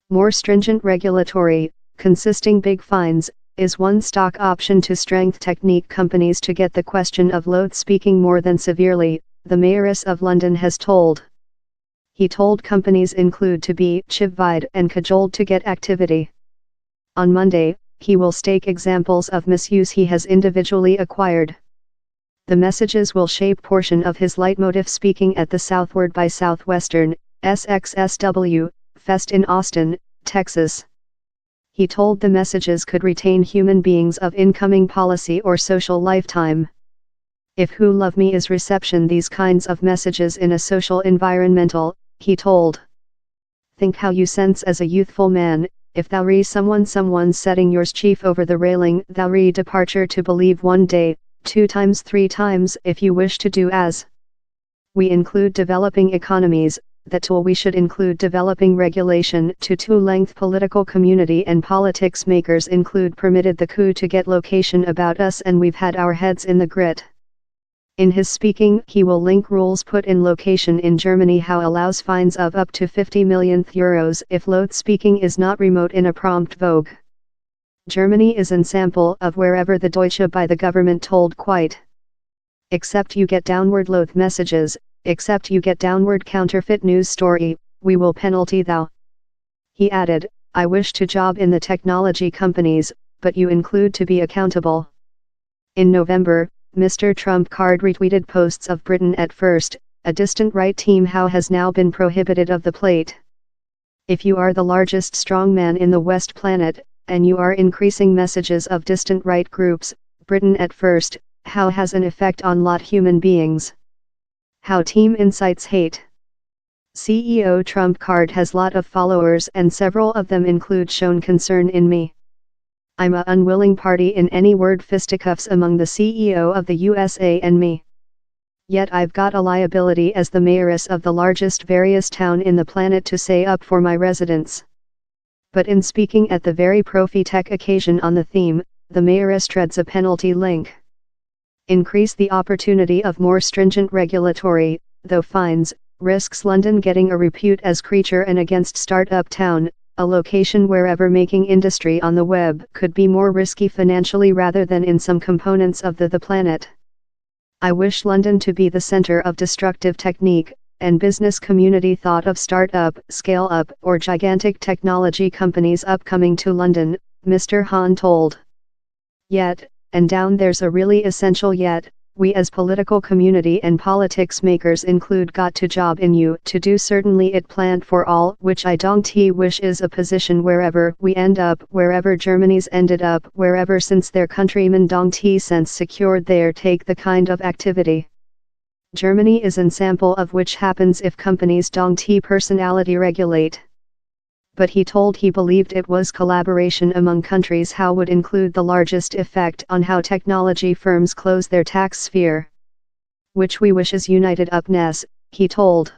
More stringent regulatory, consisting big fines, is one stock option to strength technique companies to get the question of Loathe speaking more than severely, the Mayoress of London has told. He told companies include to be chivied and cajoled to get activity. On Monday, he will stake examples of misuse he has individually acquired. The messages will shape portion of his leitmotif speaking at the Southward by Southwestern, SXSW, Fest in Austin, Texas. He told the messages could retain human beings of incoming policy or social lifetime. If who love me is reception these kinds of messages in a social environmental, he told. Think how you sense as a youthful man, if thou re someone setting yours chief over the railing thou re departure to believe one day, 2 times 3 times if you wish to do as. We include developing economies, that tool we should include developing regulation to length political community and politics makers include permitted the coup to get location about us and we've had our heads in the grit. In his speaking he will link rules put in location in Germany how allows fines of up to 50 million euros if Loathe speaking is not remote in a prompt vogue. Germany is an sample of wherever the Deutsche by the government told quite. Except you get downward Loathe messages, except you get downward counterfeit news story, we will penalty thou. He added, I wish to job in the technology companies, but you include to be accountable. In November, Mr. Trump card retweeted posts of Britain at first, a distant right team how has now been prohibited of the plate. If you are the largest strongman in the West planet, and you are increasing messages of distant right groups, Britain at first, how has an effect on lot human beings. How team incites hate. CEO Trump card has lot of followers and several of them include shown concern in me. I'm a unwilling party in any word fisticuffs among the CEO of the USA and me. Yet I've got a liability as the mayoress of the largest various town in the planet to say up for my residents. But in speaking at the very prophetic occasion on the theme, the mayoress treads a penalty link. Increase the opportunity of more stringent regulatory, though fines, risks London getting a repute as creature and against start-up town, a location wherever making industry on the web could be more risky financially rather than in some components of the planet. I wish London to be the center of destructive technique, and business community thought of start-up, scale-up or gigantic technology companies upcoming to London, Mr. Hahn told. Yet, and down there's a really essential yet, we as political community and politics makers include got to job in you to do certainly it planned for all which I don't wish is a position wherever we end up wherever Germany's ended up wherever since their countrymen don't sense secured there take the kind of activity. Germany is an sample of which happens if companies don't personality regulate. But he told he believed it was collaboration among countries how would include the largest effect on how technology firms close their tax sphere. Which we wish is united upness, he told.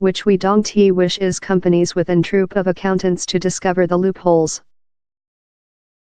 Which we don't wish is companies with an troop of accountants to discover the loopholes.